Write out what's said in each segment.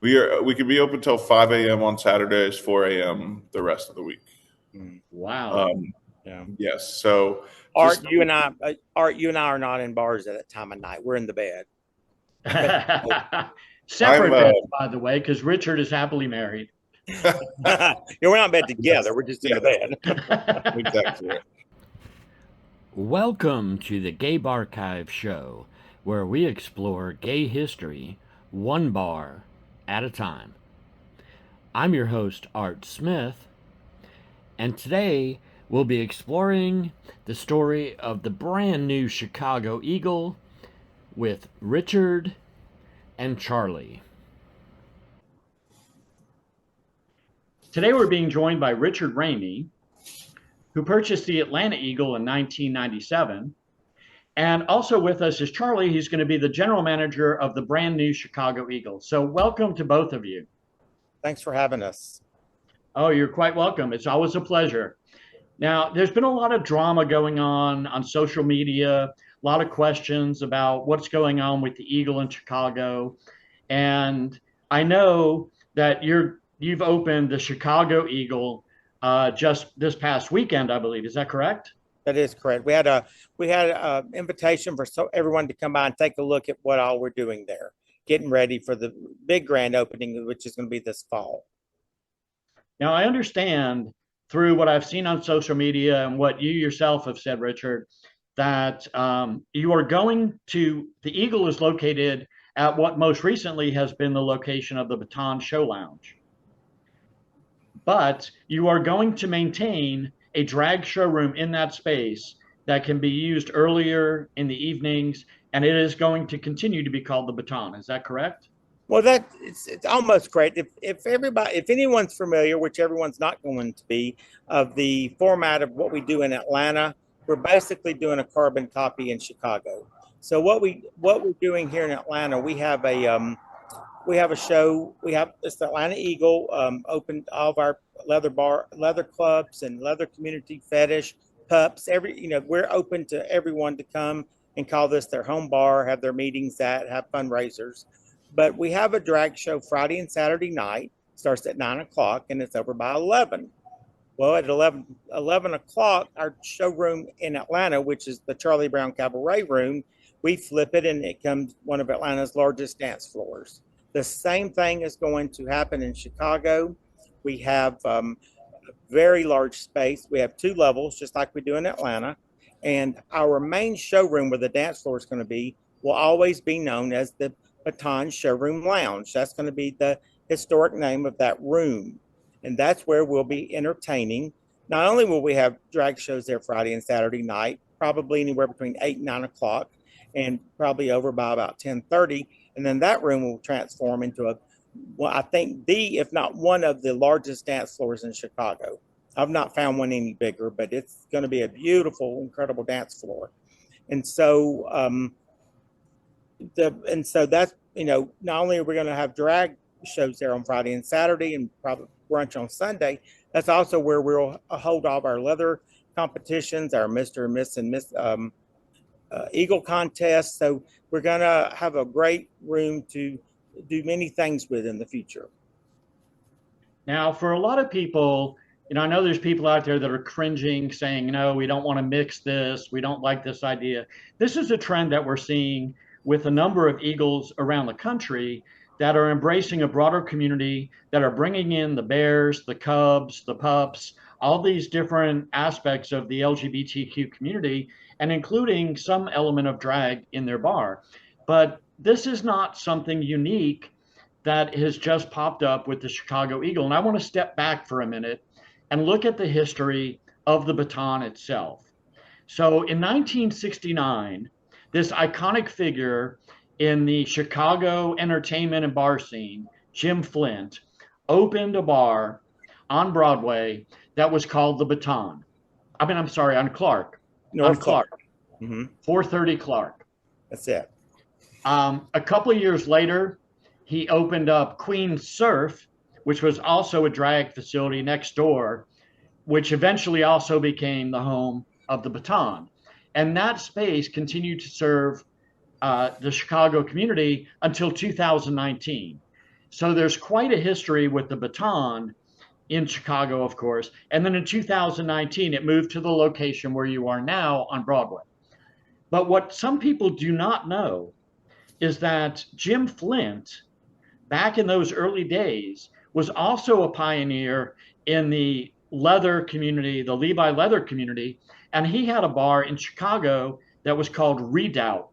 We can be open till 5 a.m. on Saturdays, 4 a.m. the rest of the week. Wow. Yeah. Yes. So Art, you and I are not in bars at that time of night. We're in the bed. Separate beds, by the way, because Richard is happily married. Yeah, we're not in bed together. We're just in the bed. Exactly. Welcome to the GayBarchives show, where we explore gay history one bar at a time. I'm your host, Art Smith, and today we'll be exploring the story of the brand new Chicago Eagle with Richard and Charlie. Today we're being joined by Richard Ramey, who purchased the Atlanta Eagle in 1997. And also with us is Charlie. He's going to be the general manager of the brand new Chicago Eagle. So welcome to both of you. Thanks for having us. Oh, you're quite welcome. It's always a pleasure. Now, there's been a lot of drama going on social media, a lot of questions about what's going on with the Eagle in Chicago. And I know that you've opened the Chicago Eagle just this past weekend, I believe. Is that correct? That is correct. We had a invitation for everyone to come by and take a look at what all we're doing there, getting ready for the big grand opening, which is going to be this fall. Now, I understand through what I've seen on social media and what you yourself have said, Richard, that you are going to, the Eagle is located at what most recently has been the location of the Baton Show Lounge. But you are going to maintain a drag showroom in that space that can be used earlier in the evenings, and it is going to continue to be called the Baton. Is that correct? Well, it's almost correct. If anyone's familiar, which everyone's not going to be, of the format of what we do in Atlanta, we're basically doing a carbon copy in Chicago. So what we're doing here in Atlanta, we have a show. We have this Atlanta Eagle, opened all of our leather clubs and leather community, fetish, pups. We're open to everyone to come and call this their home bar, have their meetings have fundraisers. But we have a drag show Friday and Saturday night. Starts at 9 o'clock and it's over by 11. Well, at 11 o'clock, our showroom in Atlanta, which is the Charlie Brown Cabaret Room, we flip it and it becomes one of Atlanta's largest dance floors. The same thing is going to happen in Chicago. We have a very large space. We have 2 levels, just like we do in Atlanta. And our main showroom where the dance floor is going to be will always be known as the Baton Showroom Lounge. That's going to be the historic name of that room. And that's where we'll be entertaining. Not only will we have drag shows there Friday and Saturday night, probably anywhere between 8 and 9 o'clock, and probably over by about 10:30. And then that room will transform into I think if not one of the largest dance floors in Chicago. I've not found one any bigger, but it's going to be a beautiful, incredible dance floor. And so, that's, not only are we going to have drag shows there on Friday and Saturday and probably brunch on Sunday, that's also where we'll hold all of our leather competitions, our Mr. and Miss and Miss Eagle contest. So we're going to have a great room to do many things with in the future. Now, for a lot of people, I know there's people out there that are cringing, saying, no, we don't want to mix this. We don't like this idea. This is a trend that we're seeing with a number of Eagles around the country that are embracing a broader community, that are bringing in the bears, the cubs, the pups, all these different aspects of the LGBTQ community, and including some element of drag in their bar. But this is not something unique that has just popped up with the Chicago Eagle. And I want to step back for a minute and look at the history of the Baton itself. So in 1969, this iconic figure in the Chicago entertainment and bar scene, Jim Flint, opened a bar on Broadway that was called the Baton. On Clark. North Clark. 430 Clark. That's it. A couple of years later, he opened up Queen Surf, which was also a drag facility next door, which eventually also became the home of the Baton. And that space continued to serve the Chicago community until 2019. So there's quite a history with the baton in Chicago, of course. And then in 2019, it moved to the location where you are now on Broadway. But what some people do not know is that Jim Flint, back in those early days, was also a pioneer in the leather community, the Levi leather community. And he had a bar in Chicago that was called Redoubt.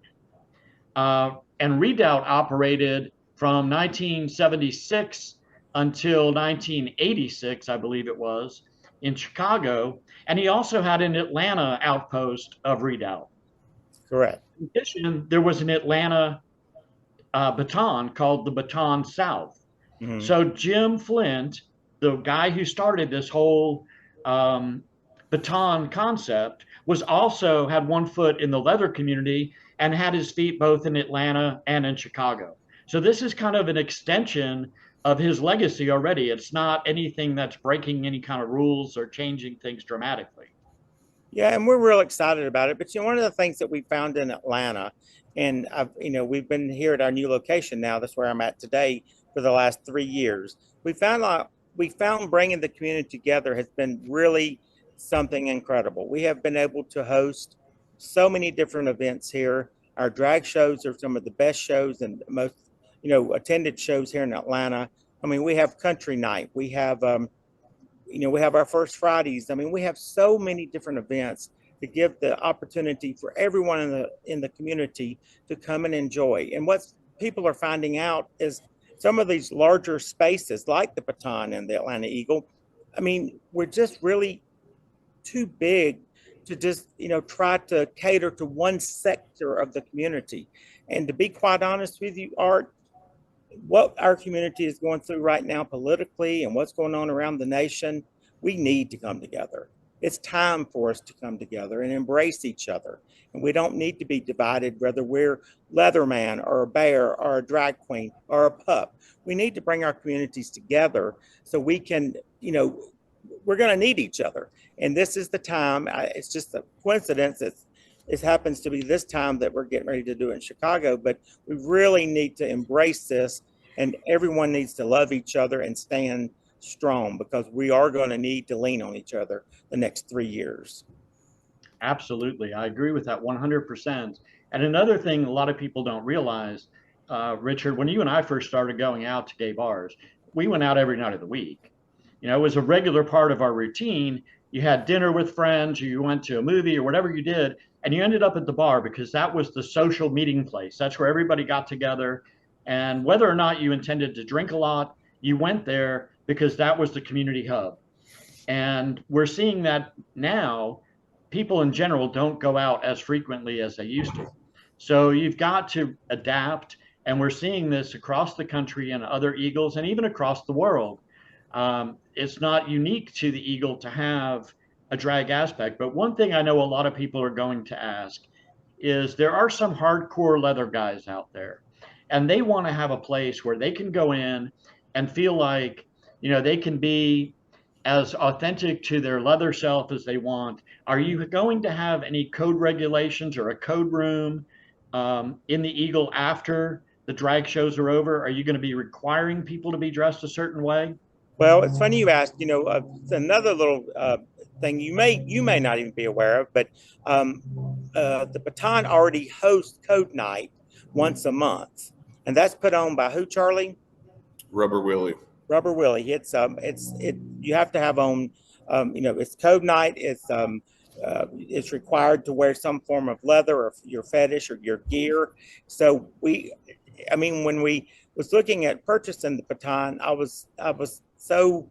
And Redoubt operated from 1976 until 1986, I believe it was, in Chicago. And he also had an Atlanta outpost of Redoubt. Correct. In addition, there was an Atlanta baton called the Baton South. Mm-hmm. So Jim Flint, the guy who started this whole baton concept, was also had one foot in the leather community and had his feet both in Atlanta and in Chicago. So this is kind of an extension of his legacy already. It's not anything that's breaking any kind of rules or changing things dramatically. Yeah, and we're real excited about it. But one of the things that we found in Atlanta, and we've been here at our new location now. That's where I'm at today for the last 3 years. We found bringing the community together has been really something incredible. We have been able to host so many different events here. Our drag shows are some of the best shows and most attended shows here in Atlanta. I mean, we have country night. We have we have our First Fridays. I mean, we have so many different events to give the opportunity for everyone in the community to come and enjoy. And what people are finding out is some of these larger spaces like the Baton and the Atlanta Eagle, I mean, we're just really too big to just, try to cater to one sector of the community. And to be quite honest with you, Art, what our community is going through right now politically and what's going on around the nation, we need to come together. It's time for us to come together and embrace each other. And we don't need to be divided, whether we're Leatherman or a bear or a drag queen or a pup. We need to bring our communities together so we can, we're going to need each other. And this is the time. It's just a coincidence. It happens to be this time that we're getting ready to do it in Chicago, but we really need to embrace this, and everyone needs to love each other and stand strong, because we are going to need to lean on each other the next 3 years. Absolutely. I agree with that 100%. And another thing a lot of people don't realize, Richard, when you and I first started going out to gay bars, we went out every night of the week. It was a regular part of our routine. You had dinner with friends, or you went to a movie or whatever you did, and you ended up at the bar because that was the social meeting place. That's where everybody got together. And whether or not you intended to drink a lot, you went there because that was the community hub. And we're seeing that now. People in general don't go out as frequently as they used to. So you've got to adapt. And we're seeing this across the country and other Eagles, and even across the world. It's not unique to the Eagle to have a drag aspect. But one thing I know a lot of people are going to ask is, there are some hardcore leather guys out there, and they want to have a place where they can go in and feel like, they can be as authentic to their leather self as they want. Are you going to have any code regulations or a code room in the Eagle after the drag shows are over? Are you going to be requiring people to be dressed a certain way? Well, it's funny you asked. Another little thing you may not even be aware of, but the Baton already hosts Code Night once a month, and that's put on by who, Charlie? Rubber Willie. Rubber Willie. You have to have on, it's Code Night. It's required to wear some form of leather or your fetish or your gear. So when we was looking at purchasing the Baton, I was so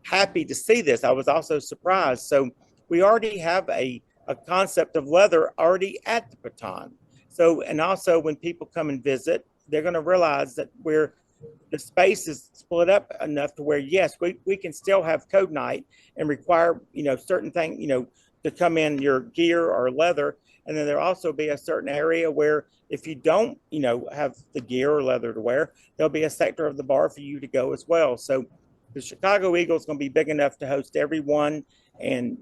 happy to see this. I was also surprised. So we already have a concept of leather already at the Baton. So, and also when people come and visit, they're going to realize that the space is split up enough to where, yes, we can still have Code Night and require, certain things, to come in your gear or leather. And then there'll also be a certain area where if you don't, have the gear or leather to wear, there'll be a sector of the bar for you to go as well. So the Chicago Eagle is going to be big enough to host everyone. And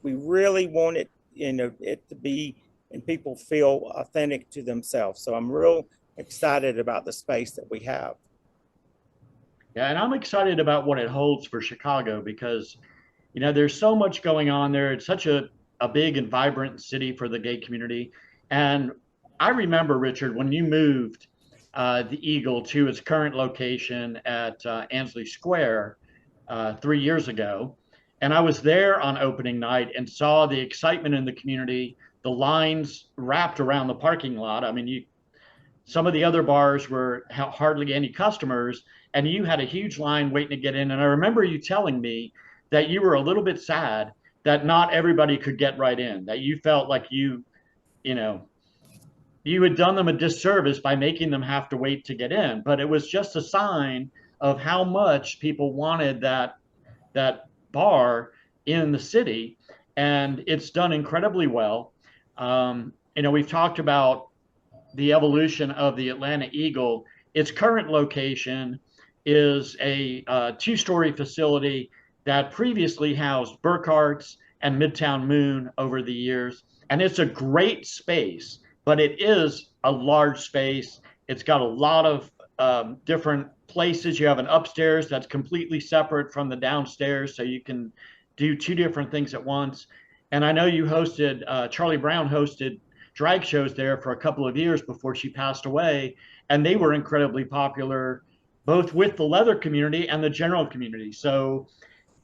we really want it, it to be, and people feel authentic to themselves. So I'm real excited about the space that we have. Yeah, and I'm excited about what it holds for Chicago because, there's so much going on there. It's such a big and vibrant city for the gay community. And I remember, Richard, when you moved the Eagle to its current location at Ansley Square 3 years ago. And I was there on opening night and saw the excitement in the community, the lines wrapped around the parking lot. I mean, some of the other bars were hardly any customers, and you had a huge line waiting to get in. And I remember you telling me that you were a little bit sad that not everybody could get right in, that you felt like you know, you had done them a disservice by making them have to wait to get in. But it was just a sign of how much people wanted that bar in the city, and it's done incredibly well. We've talked about the evolution of the Atlanta Eagle. Its current location is a two-story facility that previously housed Burkhart's and Midtown Moon over the years. And it's a great space, but it is a large space. It's got a lot of different places. You have an upstairs that's completely separate from the downstairs, so you can do two different things at once. And I know you hosted, Charlie Brown hosted drag shows there for a couple of years before she passed away, and they were incredibly popular both with the leather community and the general community. So,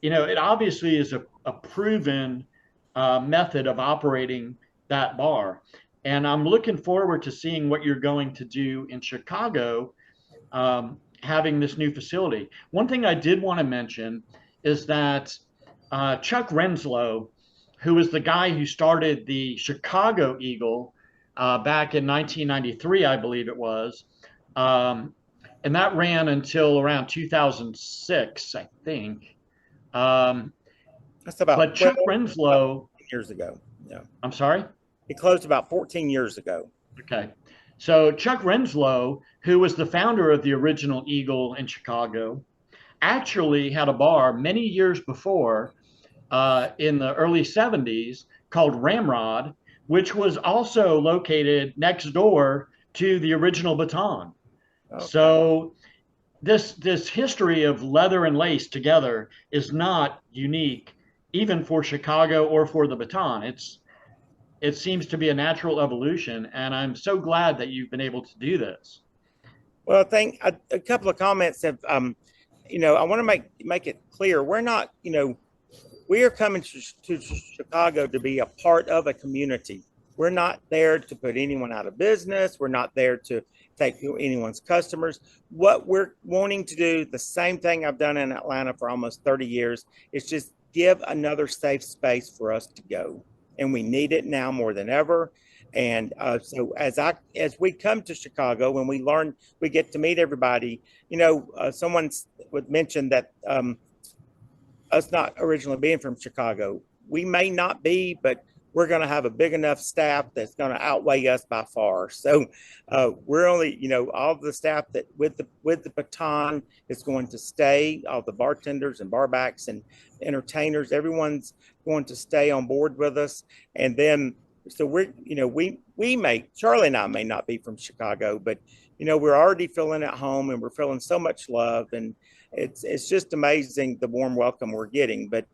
it obviously is a proven method of operating that bar. And I'm looking forward to seeing what you're going to do in Chicago, having this new facility. One thing I did want to mention is that Chuck Renslow, who was the guy who started the Chicago Eagle back in 1993, I believe it was. And that ran until around 2006, I think. That's about But Chuck 12 Renslow, years ago. Yeah. I'm sorry? It closed about 14 years ago. Okay. So Chuck Renslow, who was the founder of the original Eagle in Chicago, actually had a bar many years before in the early 70s called Ramrod, which was also located next door to the original Baton. Okay. So this history of leather and lace together is not unique, even for Chicago or for the Baton. It seems to be a natural evolution, and I'm so glad that you've been able to do this. Well, I think a couple of comments have, I want to make it clear. We're not, we are coming to Chicago to be a part of a community. We're not there to put anyone out of business. We're not there to take anyone's customers. What we're wanting to do, the same thing I've done in Atlanta for almost 30 years, is just give another safe space for us to go. And we need it now more than ever. And so as we come to Chicago, when we learn, we get to meet everybody. Someone would mention that us not originally being from Chicago, we may not be, but we're going to have a big enough staff that's going to outweigh us by far. So we're only, all the staff that with the Baton is going to stay, all the bartenders and barbacks and entertainers, everyone's going to stay on board with us. And then, so we're, Charlie and I may not be from Chicago, but, we're already feeling at home and we're feeling so much love, and it's just amazing the warm welcome we're getting. But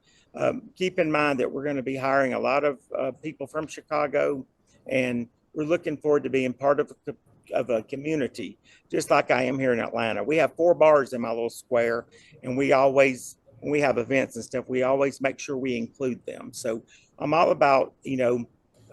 keep in mind that we're going to be hiring a lot of people from Chicago, and we're looking forward to being part of a community, just like I am here in Atlanta. We have 4 bars in my little square, and we always, when we have events and stuff, we always make sure we include them. So I'm all about,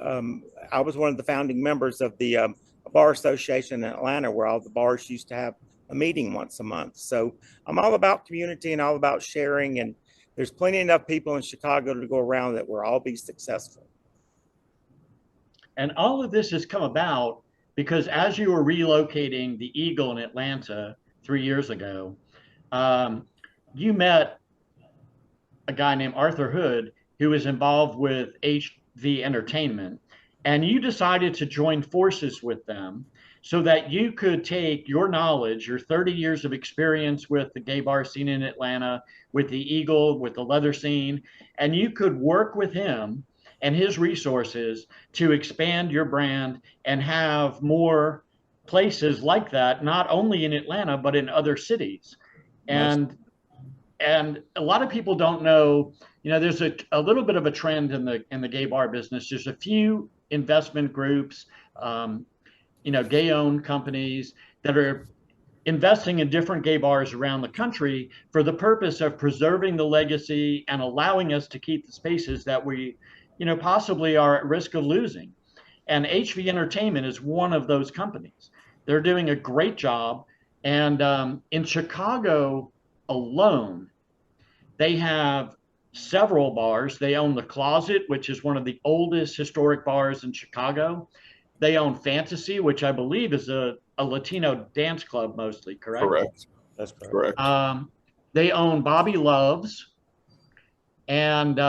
I was one of the founding members of the Bar Association in Atlanta, where all the bars used to have a meeting once a month. So I'm all about community and all about sharing, and there's plenty enough people in Chicago to go around that we'll all be successful. And all of this has come about because as you were relocating the Eagle in Atlanta 3 years ago, you met a guy named Arthur Hood, who was involved with HV Entertainment, and you decided to join forces with them so that you could take your knowledge, your 30 years of experience with the gay bar scene in Atlanta, with the Eagle, with the leather scene, and you could work with him and his resources to expand your brand and have more places like that, not only in Atlanta, but in other cities. And a lot of people don't know, there's a little bit of a trend in the gay bar business. There's a few investment groups, gay-owned companies that are investing in different gay bars around the country for the purpose of preserving the legacy and allowing us to keep the spaces that we, possibly are at risk of losing. And HV Entertainment is one of those companies. They're doing a great job. And in Chicago alone, they have several bars. They own The Closet, which is one of the oldest historic bars in Chicago. They own Fantasy, which I believe is a Latino dance club mostly, correct? Correct. That's correct. They own Bobby Loves. And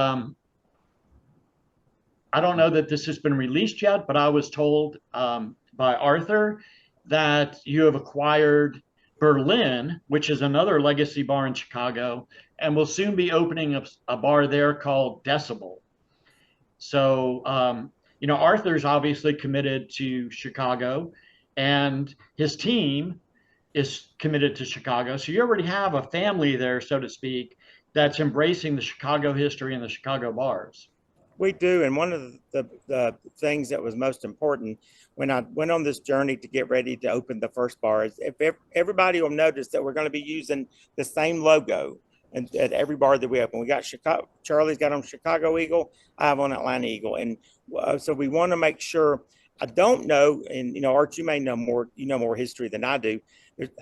I don't know that this has been released yet, but I was told by Arthur that you have acquired Berlin, which is another legacy bar in Chicago, and will soon be opening a bar there called Decibel. So, Arthur's obviously committed to Chicago, and his team is committed to Chicago. So you already have a family there, so to speak, that's embracing the Chicago history and the Chicago bars. We do. And one of the things that was most important when I went on this journey to get ready to open the first bar is if everybody will notice that we're going to be using the same logo and at every bar that we open. We got Chicago, Charlie's got on Chicago Eagle, I have on Atlanta Eagle. And so we want to make sure, I don't know, and Art, you may know more, more history than I do.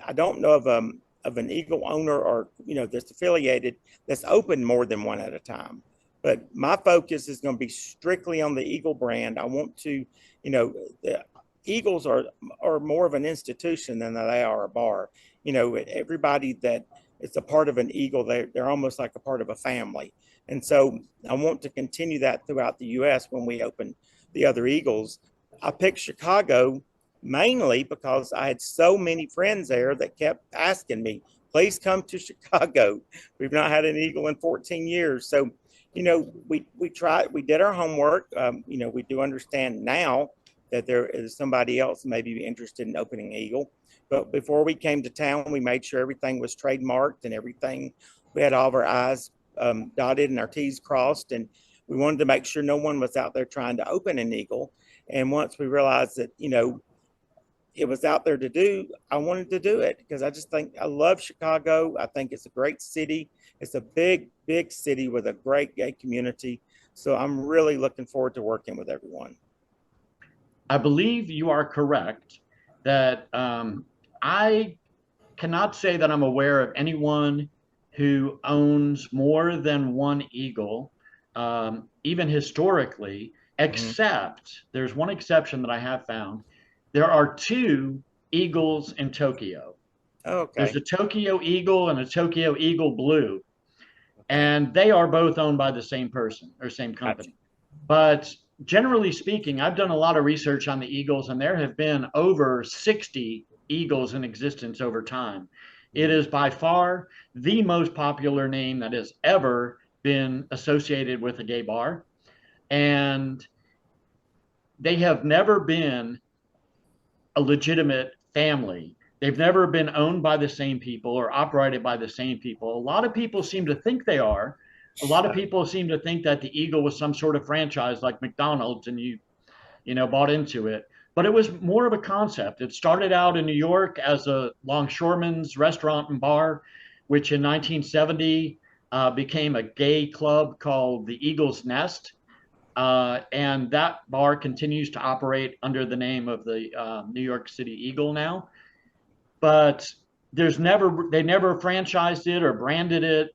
I don't know of an Eagle owner or, that's affiliated that's open more than one at a time. But my focus is going to be strictly on the Eagle brand. I want to, the Eagles are more of an institution than they are a bar. Everybody that is a part of an Eagle, they're almost like a part of a family. And so I want to continue that throughout the U.S. when we open the other Eagles. I picked Chicago mainly because I had so many friends there that kept asking me, please come to Chicago. We've not had an Eagle in 14 years. So, we did our homework. We do understand now that there is somebody else maybe interested in opening Eagle. But before we came to town, we made sure everything was trademarked and everything. We had all of our I's dotted and our T's crossed. And we wanted to make sure no one was out there trying to open an Eagle. And once we realized that, it was out there to do, I wanted to do it because I just think I love Chicago. I think it's a great city. It's a big, big city with a great gay community. So I'm really looking forward to working with everyone. I believe you are correct that I cannot say that I'm aware of anyone who owns more than one Eagle, even historically, except there's one exception that I have found. There are two Eagles in Tokyo. Okay. There's a Tokyo Eagle and a Tokyo Eagle Blue. And they are both owned by the same person or same company. Gotcha. But generally speaking, I've done a lot of research on the Eagles, and there have been over 60 Eagles in existence over time. It is by far the most popular name that has ever been associated with a gay bar. And they have never been a legitimate family. They've never been owned by the same people or operated by the same people. A lot of people seem to think they are. A lot of people seem to think that the Eagle was some sort of franchise like McDonald's and you bought into it. But it was more of a concept. It started out in New York as a longshoreman's restaurant and bar, which in 1970 became a gay club called the Eagle's Nest. And that bar continues to operate under the name of the New York City Eagle now. But they never franchised it or branded it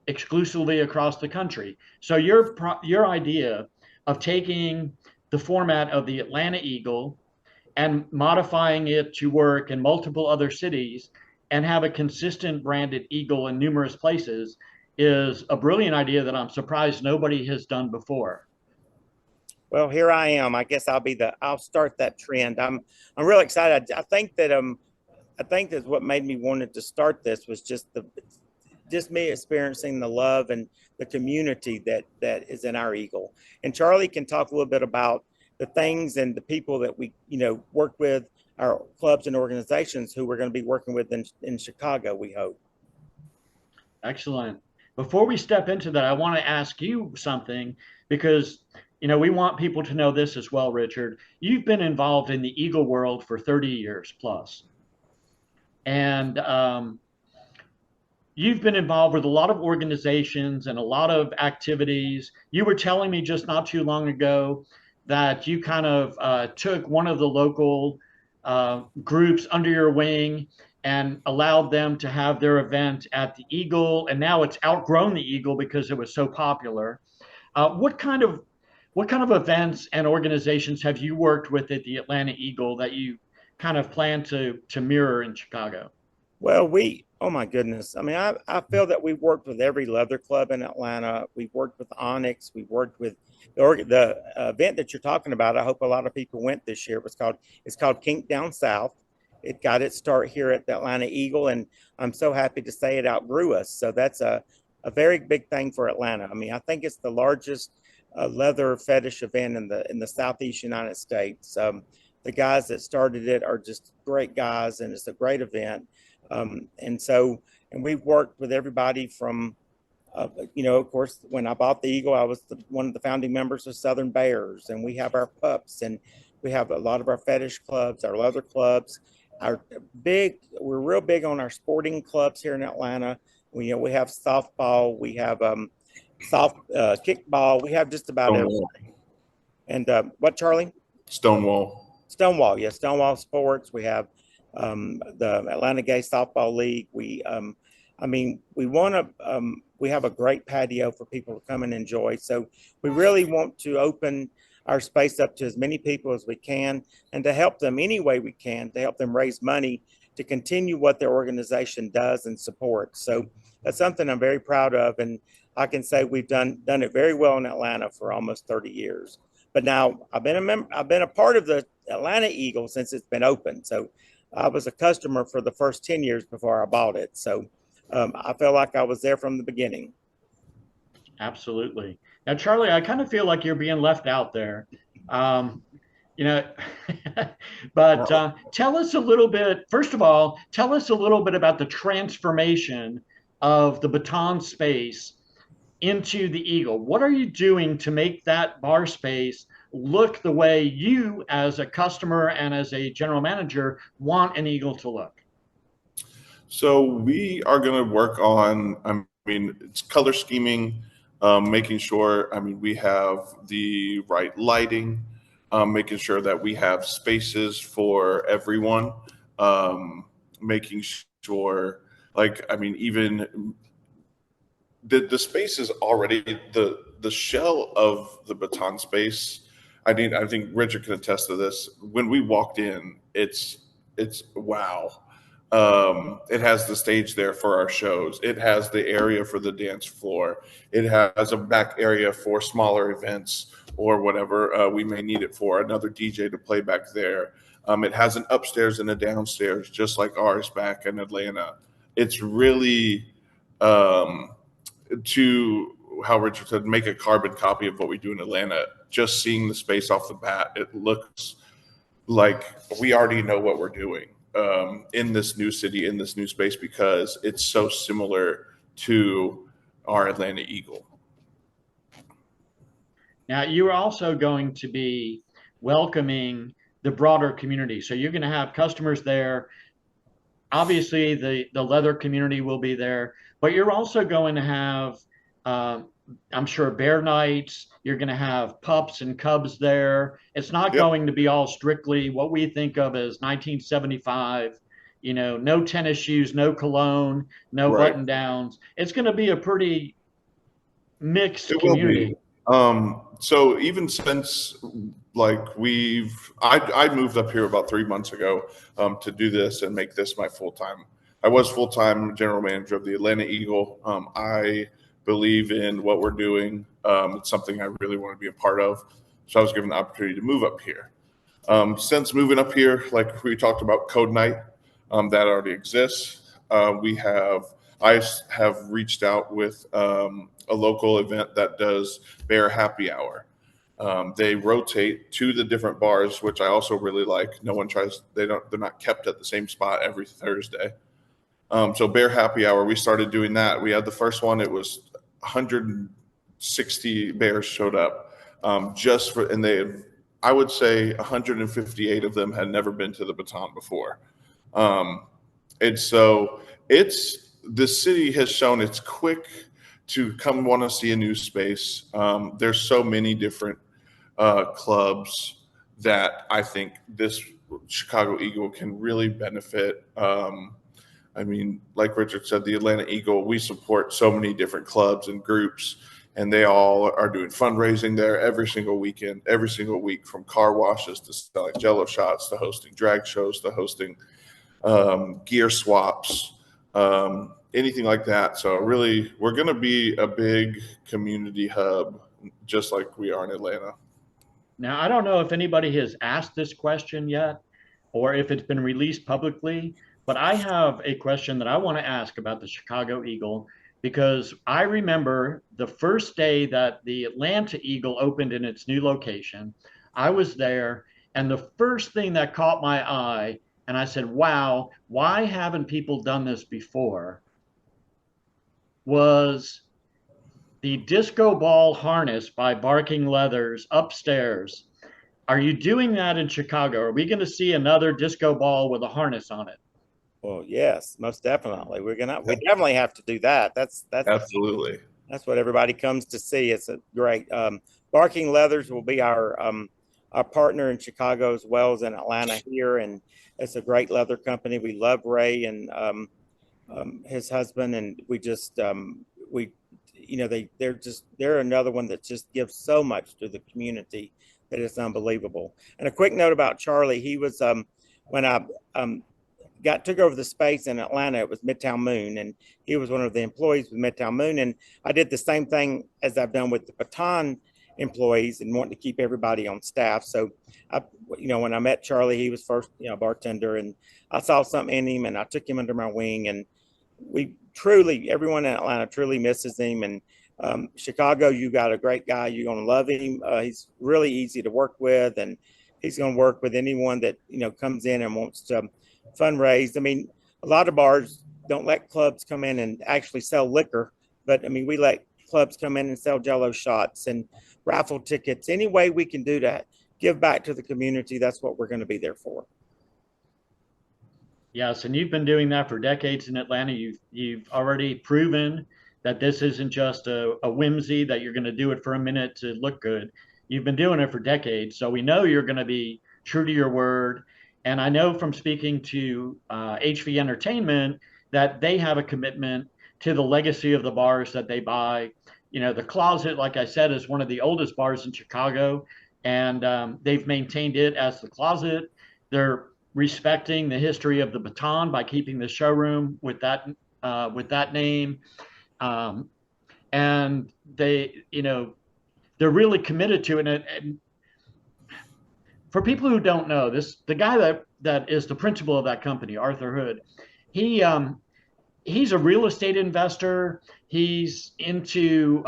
exclusively across the country. So your idea of taking the format of the Atlanta Eagle and modifying it to work in multiple other cities and have a consistent branded Eagle in numerous places is a brilliant idea that I'm surprised nobody has done before. Well, here I am. I guess I'll start that trend. I'm really excited. I think that what made me wanted to start this was just me experiencing the love and the community that is in our Eagle. And Charlie can talk a little bit about the things and the people that we, work with, our clubs and organizations who we're going to be working with in Chicago, we hope. Excellent. Before we step into that, I want to ask you something because, we want people to know this as well, Richard. You've been involved in the Eagle world for 30 years plus. And you've been involved with a lot of organizations and a lot of activities. You were telling me just not too long ago that you kind of took one of the local groups under your wing and allowed them to have their event at the Eagle, and now it's outgrown the Eagle because it was so popular. What kind of events and organizations have you worked with at the Atlanta Eagle that you kind of plan to mirror in Chicago? Well, oh my goodness. I mean, I feel that we've worked with every leather club in Atlanta. We've worked with Onyx. We've worked with the event that you're talking about. I hope a lot of people went this year. It's called Kink Down South. It got its start here at the Atlanta Eagle, and I'm so happy to say it outgrew us. So that's a very big thing for Atlanta. I mean, I think it's the largest leather fetish event in the Southeast United States. The guys that started it are just great guys, and it's a great event. And we've worked with everybody from, of course, when I bought the Eagle, I was one of the founding members of Southern Bears, and we have our pups, and we have a lot of our fetish clubs, our leather clubs. We're real big on our sporting clubs here in Atlanta. We have softball, we have soft kickball, we have just about Stonewall. everything. And what, Charlie? Stonewall. Yeah, Stonewall Sports. We have the Atlanta Gay Softball League. We want to. We have a great patio for people to come and enjoy. So we really want to open our space up to as many people as we can, and to help them any way we can, to help them raise money to continue what their organization does and supports. So that's something I'm very proud of, and I can say we've done it very well in Atlanta for almost 30 years. But now I've been a part of the Atlanta Eagle since it's been open. So I was a customer for the first 10 years before I bought it. So I feel like I was there from the beginning. Absolutely. Now, Charlie, I kind of feel like you're being left out there. Um, you know, but tell us a little bit, first of all, tell us a little bit about the transformation of the baton space into the Eagle. What are you doing to make that bar space look the way you, as a customer and as a general manager, want an Eagle to look? So we are going to work on, it's color scheming, making sure, we have the right lighting, making sure that we have spaces for everyone, making sure, even the space is already the shell of the baton space. I think Richard can attest to this. When we walked in, it's wow. It has the stage there for our shows. It has the area for the dance floor. It has a back area for smaller events or whatever we may need it for. Another DJ to play back there. It has an upstairs and a downstairs, just like ours back in Atlanta. It's really to how Richard said, make a carbon copy of what we do in Atlanta. Just seeing the space off the bat, it looks like we already know what we're doing in this new city, in this new space, because it's so similar to our Atlanta Eagle. Now, you're also going to be welcoming the broader community. So you're going to have customers there. Obviously, the leather community will be there, but you're also going to have, I'm sure, bear nights. You're going to have pups and cubs there. It's not going to be all strictly what we think of as 1975, no tennis shoes, no cologne, no button downs. It's going to be a pretty mixed community. So even since I moved up here about 3 months ago to do this and make this my full-time. I was full-time general manager of the Atlanta Eagle. I believe in what we're doing. It's something I really want to be a part of. So I was given the opportunity to move up here. Since moving up here, like we talked about Code Night, that already exists. I have reached out with a local event that does bear happy hour. They rotate to the different bars, which I also really like. They're not kept at the same spot every Thursday. So Bear Happy Hour, we started doing that. We had the first one. It was 160 bears showed up, and I would say 158 of them had never been to the Baton before. And so the city has shown it's quick to come want to see a new space. There's so many different clubs that I think this Chicago Eagle can really benefit. I mean, like Richard said, the Atlanta Eagle, we support so many different clubs and groups, and they all are doing fundraising there every single weekend, every single week, from car washes to selling Jello shots to hosting drag shows to hosting gear swaps, anything like that. So really, we're going to be a big community hub, just like we are in Atlanta. Now, I don't know if anybody has asked this question yet, or if it's been released publicly, but I have a question that I want to ask about the Chicago Eagle, because I remember the first day that the Atlanta Eagle opened in its new location. I was there, and the first thing that caught my eye, and I said, wow, why haven't people done this before, was the disco ball harness by Barking Leathers upstairs. Are you doing that in Chicago? Are we going to see another disco ball with a harness on it? Well, yes, most definitely. We definitely have to do that. That's Absolutely. That's what everybody comes to see. It's a great. Barking Leathers will be our partner in Chicago as well as in Atlanta here, and it's a great leather company. We love Ray and his husband, and they're another one that just gives so much to the community that it's unbelievable. And a quick note about Charlie, he was when I took over the space in Atlanta, it was Midtown Moon, and he was one of the employees with Midtown Moon. And I did the same thing as I've done with the Baton employees and wanting to keep everybody on staff. So when I met Charlie, he was first, bartender, and I saw something in him and I took him under my wing, and everyone in Atlanta truly misses him. And Chicago, you got a great guy. You're going to love him. He's really easy to work with, and he's going to work with anyone that, comes in and wants to fundraise. I mean, a lot of bars don't let clubs come in and actually sell liquor, but I mean, we let clubs come in and sell Jello shots and raffle tickets. Any way we can do that, give back to the community, that's what we're going to be there for. Yes, and you've been doing that for decades in Atlanta. You've already proven that this isn't just a whimsy, that you're going to do it for a minute to look good. You've been doing it for decades, so we know you're going to be true to your word. And I know from speaking to HV Entertainment that they have a commitment to the legacy of the bars that they buy. The Closet, like I said, is one of the oldest bars in Chicago, and they've maintained it as the Closet. They're respecting the history of the Baton by keeping the showroom with that name, and they're really committed to it. And for people who don't know this, the guy that is the principal of that company, Arthur Hood, he's a real estate investor. He's into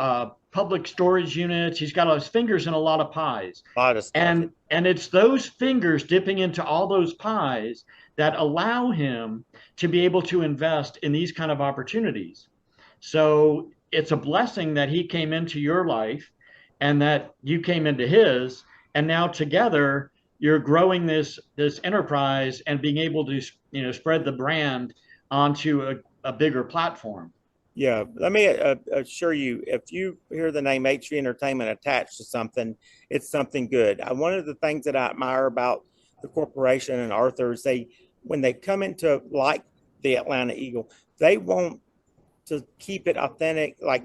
public storage units. He's got his fingers in a lot of pies. A lot of stuff. And it's those fingers dipping into all those pies that allow him to be able to invest in these kind of opportunities. So it's a blessing that he came into your life and that you came into his, and now together you're growing this enterprise and being able to spread the brand onto a bigger platform. Yeah, let me assure you, if you hear the name HV Entertainment attached to something, it's something good. One of the things that I admire about the corporation and Arthur is when they come into like the Atlanta Eagle, they want to keep it authentic. Like,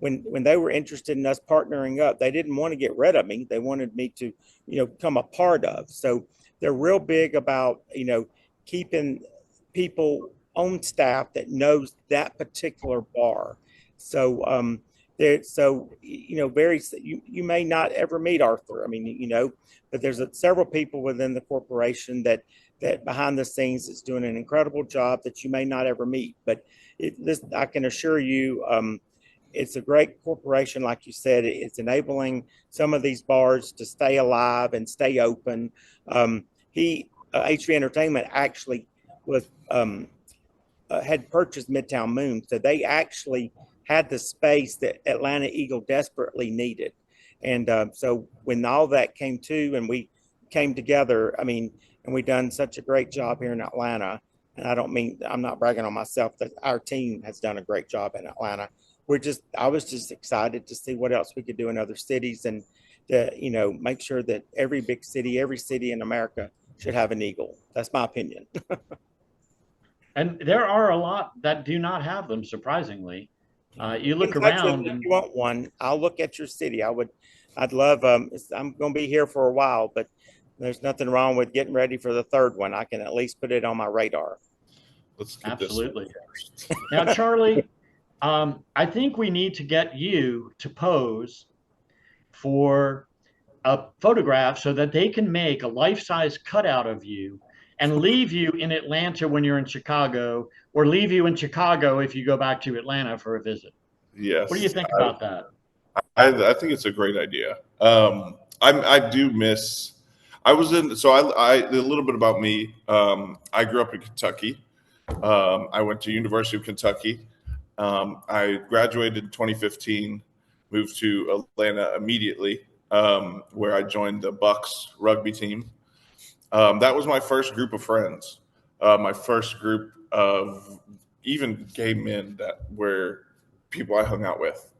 when they were interested in us partnering up, they didn't want to get rid of me. They wanted me to, become a part of. So they're real big about, keeping people on staff that knows that particular bar. So you may not ever meet Arthur. I mean, but there's several people within the corporation that behind the scenes is doing an incredible job that you may not ever meet. But I can assure you, it's a great corporation. Like you said, it's enabling some of these bars to stay alive and stay open. HV Entertainment actually was had purchased Midtown Moon, so they actually had the space that Atlanta Eagle desperately needed. And so when all that came to, and we came together, I mean, and we done such a great job here in Atlanta. And I don't mean, I'm not bragging on myself, that our team has done a great job in Atlanta. I was just excited to see what else we could do in other cities, and to, make sure that every big city, every city in America should have an Eagle. That's my opinion. And there are a lot that do not have them, surprisingly. You look Kentucky, around if and you want one, I'll look at your city. I'd love, I'm going to be here for a while, but there's nothing wrong with getting ready for the third one. I can at least put it on my radar. Let's get absolutely. this first. Now, Charlie, I think we need to get you to pose for a photograph so that they can make a life-size cutout of you and leave you in Atlanta when you're in Chicago, or leave you in Chicago if you go back to Atlanta for a visit. Yes. What do you think about that? I think it's a great idea. I do miss. I was in. So I a little bit about me. I grew up in Kentucky. I went to University of Kentucky. I graduated in 2015. Moved to Atlanta immediately, where I joined the Bucks rugby team. That was my first group of friends. My first group of even gay men that were people I hung out with.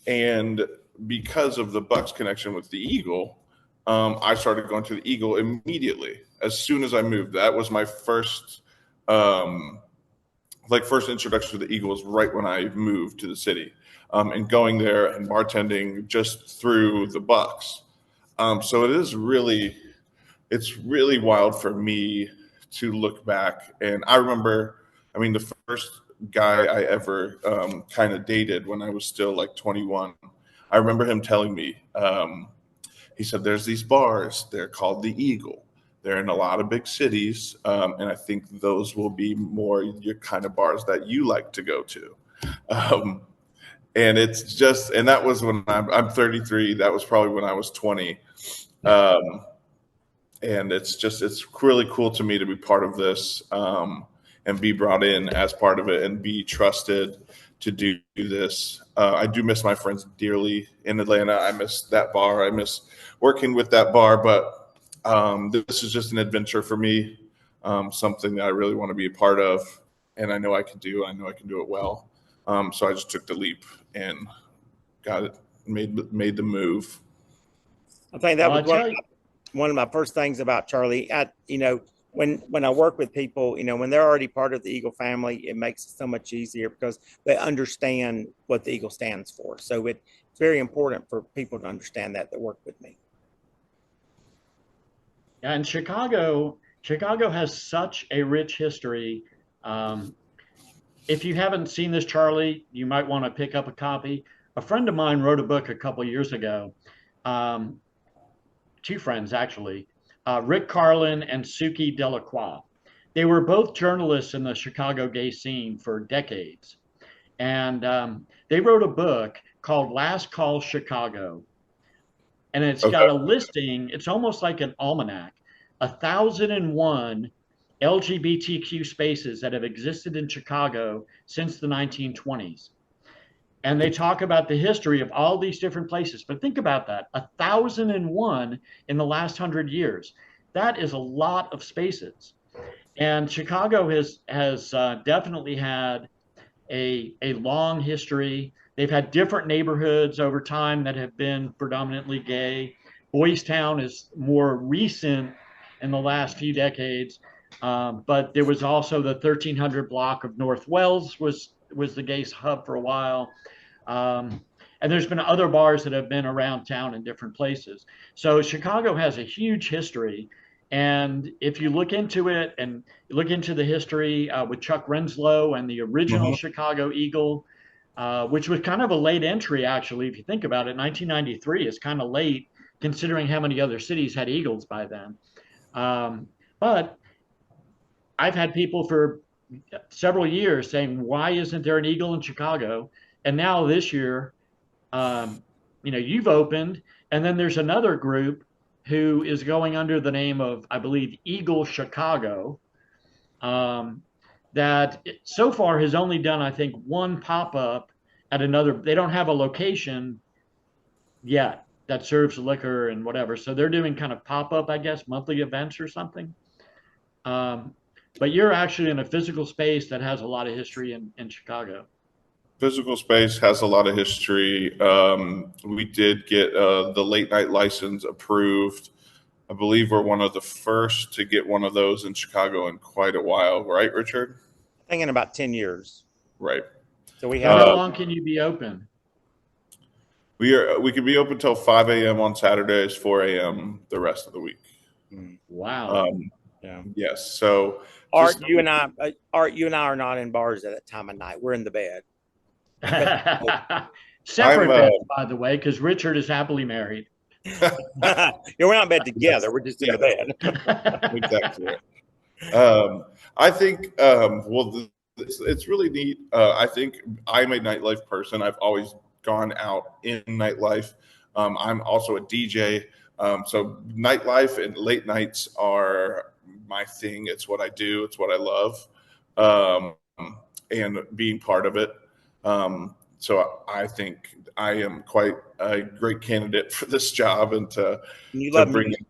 And because of the Bucks connection with the Eagle, I started going to the Eagle immediately as soon as I moved. That was my first, first introduction to the Eagle was right when I moved to the city, and going there and bartending just through the Bucks. So it's really wild for me to look back. And I remember, the first guy I ever kind of dated when I was still like 21, I remember him telling me, he said, there's these bars, they're called the Eagle. They're in a lot of big cities. And I think those will be more your kind of bars that you like to go to. And it's just, and that was when I'm 33. That was probably when I was 20. And it's really cool to me to be part of this, and be brought in as part of it and be trusted to do this. I do miss my friends dearly in Atlanta. I miss that bar. I miss working with that bar, but this is just an adventure for me, something that I really want to be a part of, and I know I can do. I know I can do it well. So I just took the leap and got it, made the move. I think that was one of my first things about Charlie. When I work with people, when they're already part of the Eagle family, it makes it so much easier because they understand what the Eagle stands for. So it's very important for people to understand that work with me. Yeah, and Chicago has such a rich history. If you haven't seen this, Charlie, you might want to pick up a copy. A friend of mine wrote a book a couple years ago. Two friends, actually, Rick Carlin and Suki Delacroix. They were both journalists in the Chicago gay scene for decades. And they wrote a book called Last Call Chicago. And it's got a listing, it's almost like an almanac, 1,001 LGBTQ spaces that have existed in Chicago since the 1920s. And they talk about the history of all these different places. But think about that, 1,001 in the last 100 years. That is a lot of spaces. And Chicago has definitely had a long history. They've had different neighborhoods over time that have been predominantly gay. Boys Town is more recent in the last few decades. But there was also the 1300 block of North Wells was the gay hub for a while. And there's been other bars that have been around town in different places. So Chicago has a huge history. And if you look into it and look into the history with Chuck Renslow and the original Chicago Eagle, which was kind of a late entry, actually, if you think about it, 1993 is kind of late considering how many other cities had Eagles by then. But I've had people for several years saying, why isn't there an Eagle in Chicago? And now this year, you've opened, and then there's another group who is going under the name of, I believe, Eagle Chicago, that so far has only done, I think, one pop-up at another. They don't have a location yet that serves liquor and whatever. So they're doing kind of pop-up, I guess, monthly events or something. But you're actually in a physical space that has a lot of history in Chicago. Physical space has a lot of history. We did get the late night license approved. I believe we're one of the first to get one of those in Chicago in quite a while, right, Richard? I think in about 10 years. Right. So we And have. how long can you be open? We can be open till 5 a.m. on Saturdays, 4 a.m. the rest of the week. Wow. Yeah. Yes. So Art, you and I are not in bars at that time of night. We're in the bed. Separate beds, by the way, because Richard is happily married. Yeah, we're not in bed together. We're just in the bed. Exactly. I think, it's really neat. I think I'm a nightlife person. I've always gone out in nightlife. I'm also a DJ. So nightlife and late nights are my thing. It's what I do. It's what I love. And being part of it. So I think I am quite a great candidate for this job and to bring music.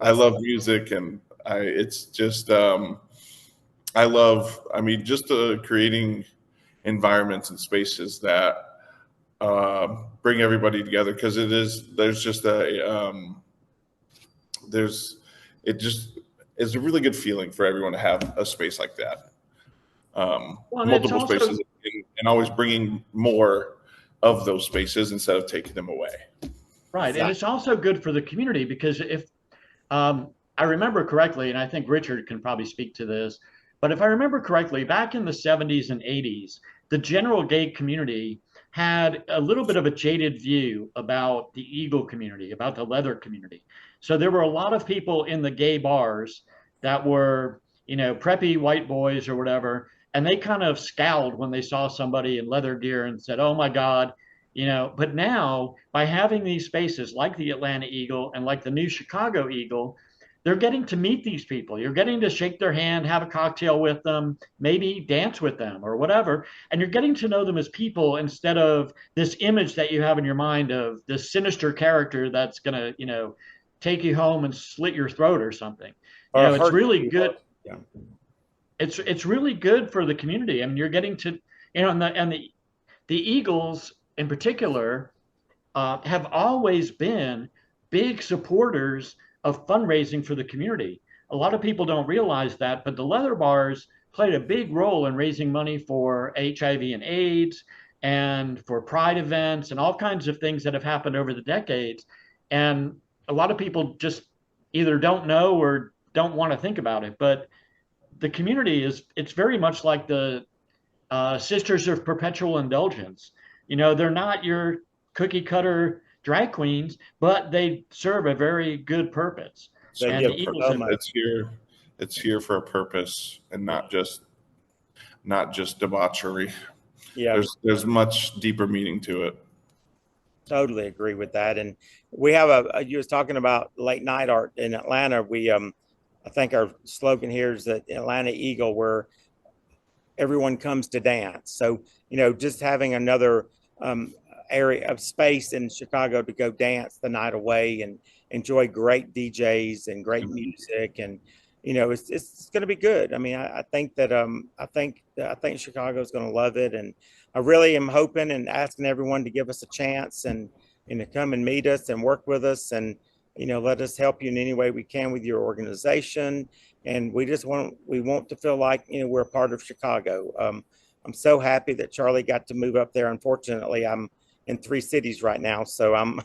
I love music, and it's just I love. I mean, just creating environments and spaces that bring everybody together, because there's just it's a really good feeling for everyone to have a space like that. Multiple spaces, and always bringing more of those spaces instead of taking them away. Right, and it's also good for the community, because if I remember correctly, and I think Richard can probably speak to this, but if I remember correctly, back in the 70s and 80s, the general gay community had a little bit of a jaded view about the Eagle community, about the leather community. So there were a lot of people in the gay bars that were, preppy white boys or whatever, and they kind of scowled when they saw somebody in leather gear and said, "Oh my God." But now, by having these spaces like the Atlanta Eagle and like the new Chicago Eagle, they're getting to meet these people. You're getting to shake their hand, have a cocktail with them, maybe dance with them or whatever. And you're getting to know them as people instead of this image that you have in your mind of this sinister character that's going to, take you home and slit your throat or something. It's really good. Yeah. It's really good for the community. I mean, you're getting to, and the Eagles in particular have always been big supporters of fundraising for the community. A lot of people don't realize that, but the leather bars played a big role in raising money for HIV and AIDS and for pride events and all kinds of things that have happened over the decades. And a lot of people just either don't know or don't want to think about it. But the community it's very much like the Sisters of Perpetual Indulgence. They're not your cookie cutter drag queens, but they serve a very good purpose. And the Eagles it's here for a purpose, and not just debauchery. Yeah, there's much deeper meaning to it. Totally agree with that. And we have you was talking about late night art in Atlanta. We I think our slogan here is that Atlanta Eagle, where everyone comes to dance. So just having another area of space in Chicago to go dance the night away and enjoy great DJs and great music, and it's going to be good. I mean, I think that I think Chicago is going to love it, and I really am hoping and asking everyone to give us a chance and to come and meet us and work with us, and let us help you in any way we can with your organization. And we want to feel like we're a part of Chicago. I'm so happy that Charlie got to move up there. Unfortunately, I'm in 3 cities right now, so I'm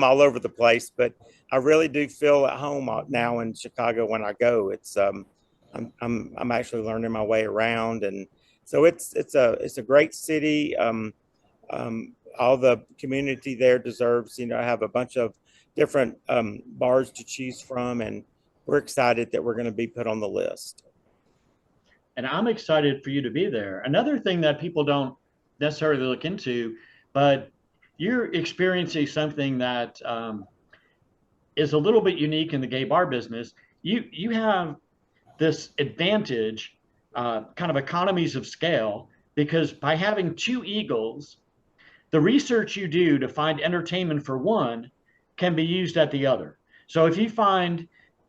all over the place. But I really do feel at home now in Chicago when I go. It's I'm actually learning my way around, and so it's a great city. All the community there deserves have a bunch of different bars to choose from, and we're excited that we're going to be put on the list. And I'm excited for you to be there. Another thing that people don't necessarily look into, but you're experiencing something that is a little bit unique in the gay bar business. You have this advantage kind of economies of scale, because by having two eagles, the research you do to find entertainment for one can be used at the other. So if you find,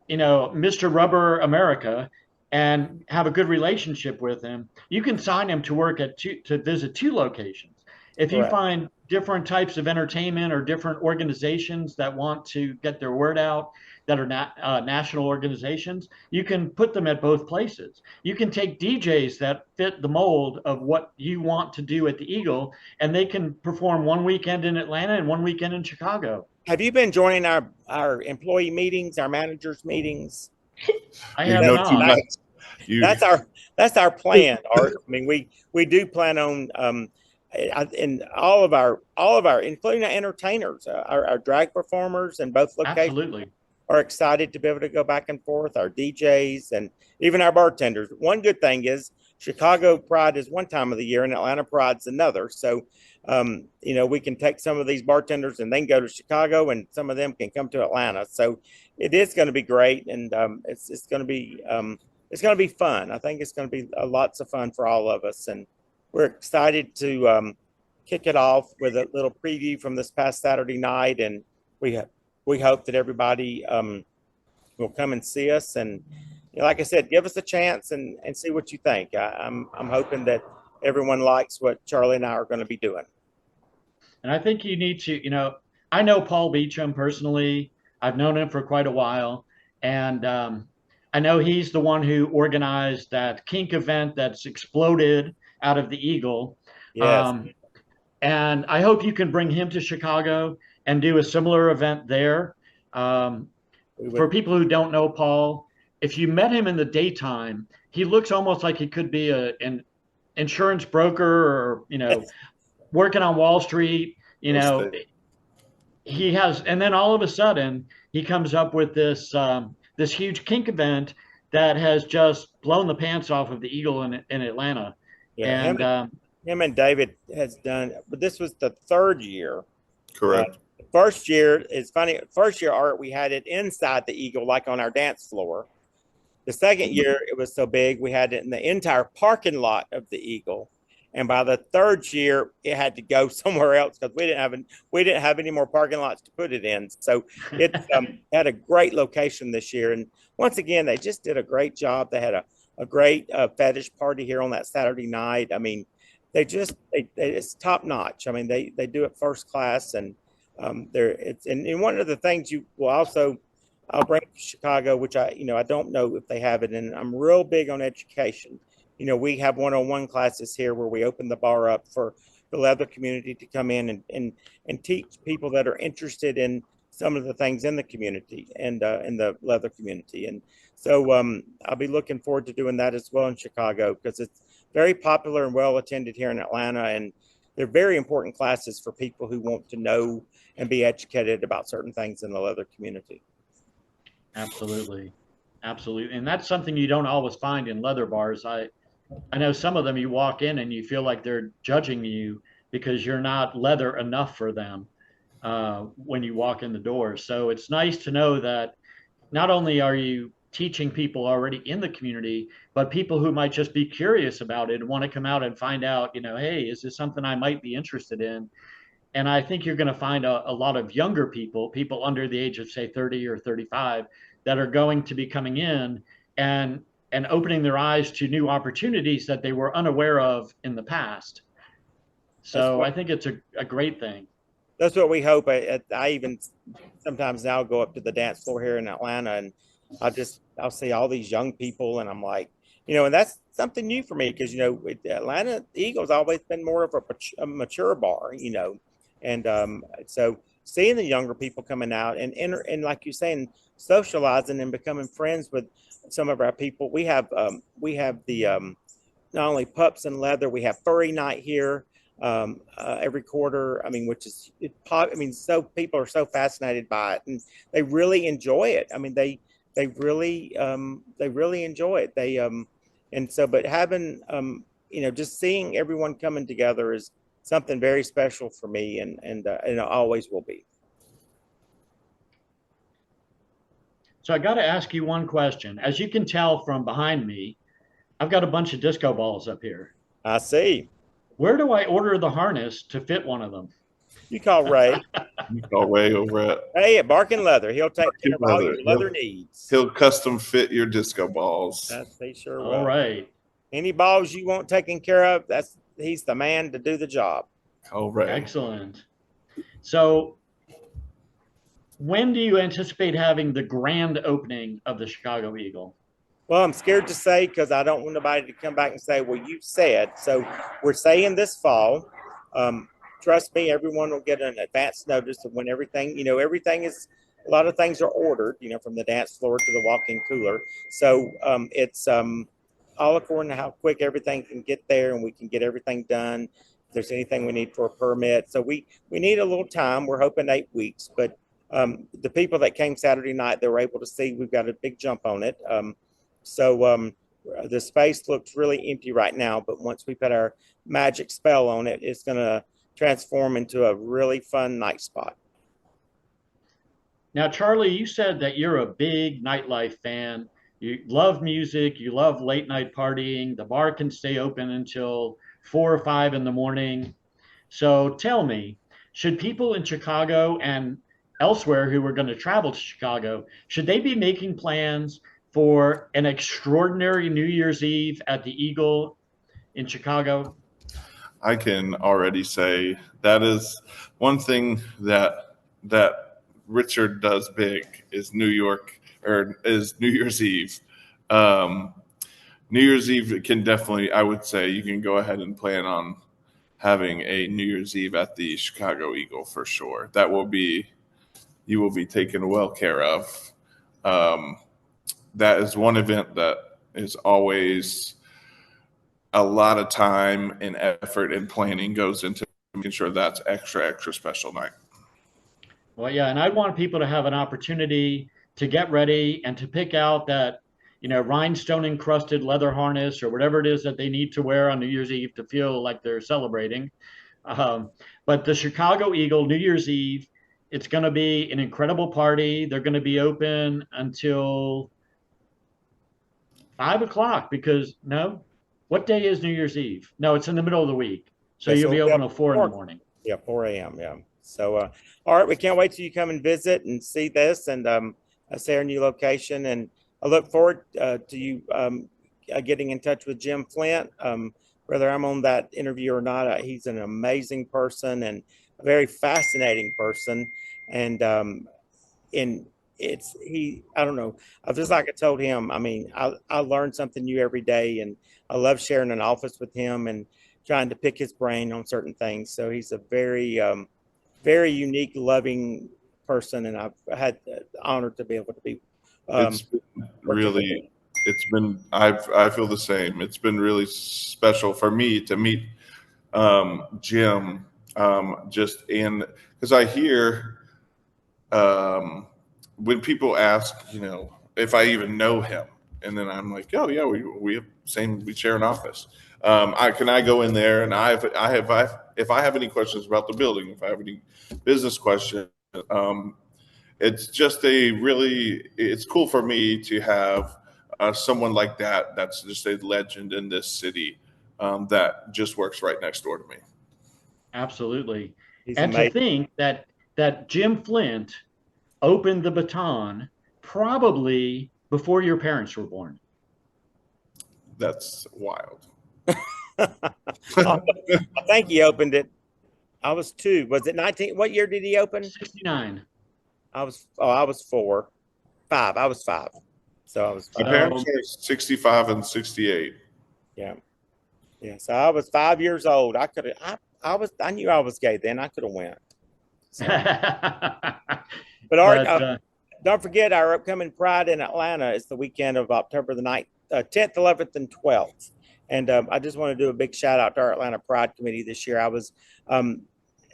Mr. Rubber America and have a good relationship with him, you can sign him to work to visit two locations. If you Correct. find different types of entertainment or different organizations that want to get their word out, that are national organizations, you can put them at both places. You can take DJs that fit the mold of what you want to do at the Eagle, and they can perform one weekend in Atlanta and one weekend in Chicago. Have you been joining our employee meetings, our managers meetings? I You have know too not. much. You, That's our plan, Art. I mean, we do plan on and all of our including our entertainers, our drag performers in both locations Absolutely. are excited to be able to go back and forth. Our DJs and even our bartenders. One good thing is Chicago Pride is one time of the year and Atlanta Pride's another. So, we can take some of these bartenders and then go to Chicago, and some of them can come to Atlanta. So, it is going to be great, and it's going to be fun. I think it's going to be lots of fun for all of us, and we're excited to kick it off with a little preview from this past Saturday night, and we hope that everybody will come and see us, and like I said, give us a chance and see what you think. I'm hoping that everyone likes what Charlie and I are going to be doing. And I think you need to, I know Paul Beecham personally. I've known him for quite a while. And I know he's the one who organized that kink event that's exploded out of the Eagle. Yes. And I hope you can bring him to Chicago and do a similar event there. For people who don't know Paul, if you met him in the daytime, he looks almost like he could be an insurance broker or, working on Wall Street. He has, and then all of a sudden he comes up with this huge kink event that has just blown the pants off of the Eagle in Atlanta. Yeah, And him and David has done, but this was the third year. correct. First year is funny. First year, Art, we had it inside the Eagle, like on our dance floor. The second year, it was so big, we had it in the entire parking lot of the Eagle. And by the third year, it had to go somewhere else because we didn't have any more parking lots to put it in. So it had a great location this year. And once again, they just did a great job. They had a great fetish party here on that Saturday night. I mean, it's top notch. I mean, they do it first class, and and one of the things you will also, I'll bring to Chicago, which I don't know if they have it, and I'm real big on education. We have one-on-one classes here where we open the bar up for the leather community to come in and teach people that are interested in some of the things in the community and in the leather community. And so I'll be looking forward to doing that as well in Chicago, because it's very popular and well attended here in Atlanta. And they're very important classes for people who want to know and be educated about certain things in the leather community. Absolutely. Absolutely. And that's something you don't always find in leather bars. I know some of them you walk in and you feel like they're judging you because you're not leather enough for them when you walk in the door. So it's nice to know that not only are you teaching people already in the community, but people who might just be curious about it and want to come out and find out, hey, is this something I might be interested in? And I think you're going to find a lot of younger people under the age of, say, 30 or 35, that are going to be coming in and opening their eyes to new opportunities that they were unaware of in the past. So I think it's a great thing. That's what we hope. I even sometimes now go up to the dance floor here in Atlanta, and I'll see all these young people, and I'm like, and that's something new for me, because Atlanta Eagles always been more of a mature bar, and so seeing the younger people coming out and like you're saying, socializing and becoming friends with some of our people. We have the not only pups and leather, we have furry night here every quarter. I mean, so people are so fascinated by it, and they really enjoy it. I mean, they really enjoy it. But having just seeing everyone coming together is something very special for me, and it always will be. So I got to ask you one question. As you can tell from behind me, I've got a bunch of disco balls up here. I see. Where do I order the harness to fit one of them? You call Ray. You call Ray over at Hey, at Barking Leather. He'll take care of all Leather. your leather needs. He'll custom fit your disco balls. He sure will. All right. Any balls you want taken care of, he's the man to do the job. Call Ray. Excellent. So when do you anticipate having the grand opening of the Chicago Eagle? Well, I'm scared to say because I don't want nobody to come back and say, well, you said. So we're saying this fall. Trust me, everyone will get an advance notice of when everything, everything is, a lot of things are ordered, from the dance floor to the walk-in cooler. So it's all according to how quick everything can get there and we can get everything done. If there's anything we need for a permit. So we need a little time. We're hoping 8 weeks, but the people that came Saturday night, they were able to see we've got a big jump on it. So the space looks really empty right now, but once we put our magic spell on it, it's going to transform into a really fun night spot. Now, Charlie, you said that you're a big nightlife fan. You love music. You love late night partying. The bar can stay open until 4 or 5 in the morning. So tell me, should people in Chicago and elsewhere who are going to travel to Chicago, should they be making plans for an extraordinary New Year's Eve at the Eagle in Chicago? I can already say that is one thing that Richard does big is New Year's Eve. New Year's Eve can definitely, I would say, you can go ahead and plan on having a New Year's Eve at the Chicago Eagle for sure. You will be taken well care of. That is one event that is always a lot of time and effort and planning goes into making sure that's extra special night. Well, yeah, and I want people to have an opportunity to get ready and to pick out that, rhinestone encrusted leather harness or whatever it is that they need to wear on New Year's Eve to feel like they're celebrating. But the Chicago Eagle, New Year's Eve, it's going to be an incredible party. They're going to be open until 5 o'clock because what day is New Year's Eve? No, it's in the middle of the week. So you'll be open until 4 in the morning. Yeah, 4 a.m. Yeah. So, all right, we can't wait till you come and visit and see this and see our new location. And I look forward to you getting in touch with Jim Flint. Whether I'm on that interview or not, he's an amazing person and a very fascinating person. And I don't know. Just like I told him, I mean, I learn something new every day, and I love sharing an office with him and trying to pick his brain on certain things. So he's a very, very unique, loving person, and I've had the honor to be able to be. I feel the same. It's been really special for me to meet Jim, because I hear when people ask, if I even know him, and then I'm like, oh yeah, we share an office. Can I go in there and if I have any questions about the building, if I have any business questions, it's just it's cool for me to have someone like that. That's just a legend in this city that just works right next door to me. Absolutely. He's and amazing. To think that Jim Flint opened the baton probably before your parents were born. That's wild. I think he opened it. I was 2. Was it 19? What year did he open? 69. I was 4, 5. I was 5. So I was 5. My parents are 65 and 68. Yeah. Yeah. So I was 5 years old. I knew I was gay then. I could have went. So. But Art, don't forget our upcoming Pride in Atlanta is the weekend of October the 9th, 10th, 11th, and 12th. And I just want to do a big shout out to our Atlanta Pride Committee this year. I was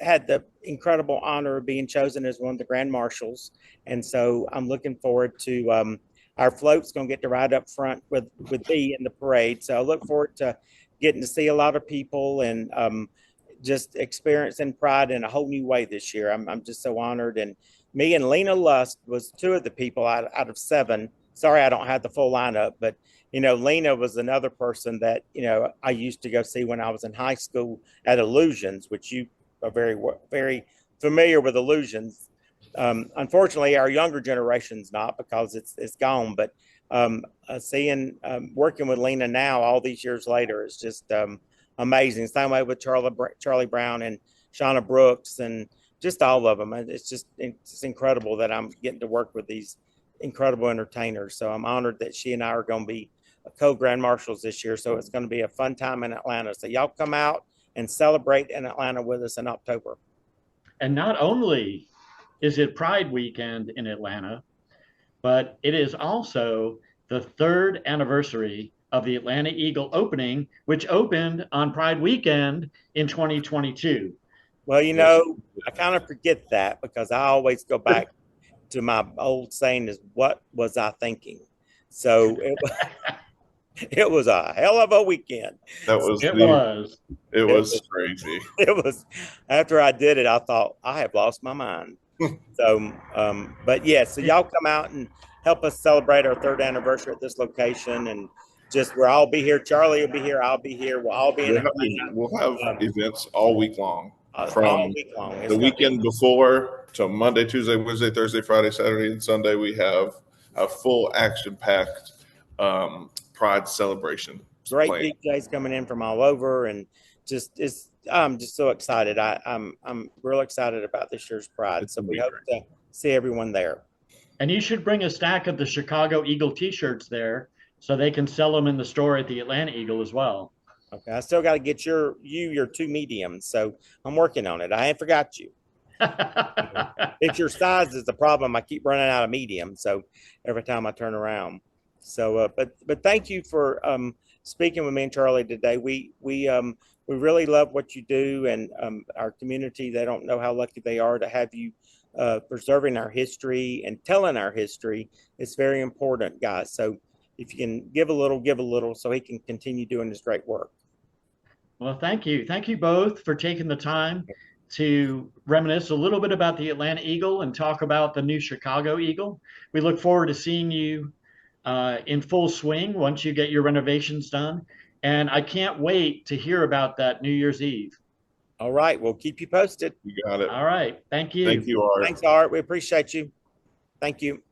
had the incredible honor of being chosen as one of the Grand Marshals. And so I'm looking forward to our float's going to get to ride up front with me in the parade. So I look forward to getting to see a lot of people and just experiencing Pride in a whole new way this year. I'm just so honored. And me and Lena Lust was 2 of the people out of 7. Sorry, I don't have the full lineup, but you know, Lena was another person that, you know, I used to go see when I was in high school at Illusions, which you are very familiar with Illusions. Unfortunately, our younger generation's not, because it's gone. But seeing working with Lena now, all these years later, is just amazing. Same way with Charlie Brown and Shauna Brooks, and just all of them. It's incredible that I'm getting to work with these incredible entertainers. So I'm honored that she and I are going to be co-grand marshals this year. So it's going to be a fun time in Atlanta. So y'all come out and celebrate in Atlanta with us in October. And not only is it Pride weekend in Atlanta, but it is also the third anniversary of the Atlanta Eagle opening, which opened on Pride weekend in 2022. Well, you know, I kind of forget that, because I always go back to my old saying is, what was I thinking? So it was a hell of a weekend. It was crazy. It was, after I did it, I thought, I have lost my mind. So, but yeah, so y'all come out and help us celebrate our third anniversary at this location. And just, we'll all be here. Charlie will be here. I'll be here. We'll all be in Atlanta. We'll have events all week long. From all week long. The weekend before to Monday, Tuesday, Wednesday, Thursday, Friday, Saturday, and Sunday, we have a full action-packed Pride celebration. Great DJs coming in from all over, and I'm just so excited. I'm real excited about this year's Pride. So we hope to see everyone there. And you should bring a stack of the Chicago Eagle t-shirts there, so they can sell them in the store at the Atlanta Eagle as well. Okay, I still got to get your 2 mediums, so I'm working on it. I ain't forgot you. It's your size is the problem. I keep running out of medium, so every time I turn around. So, but thank you for speaking with me and Charlie today. We really love what you do, and our community, they don't know how lucky they are to have you preserving our history and telling our history. It's very important, guys. So if you can give a little, so he can continue doing his great work. Well, thank you. Thank you both for taking the time to reminisce a little bit about the Atlanta Eagle and talk about the new Chicago Eagle. We look forward to seeing you in full swing once you get your renovations done. And I can't wait to hear about that New Year's Eve. All right. We'll keep you posted. You got it. All right. Thank you. Thank you, Art. Thanks, Art. We appreciate you. Thank you.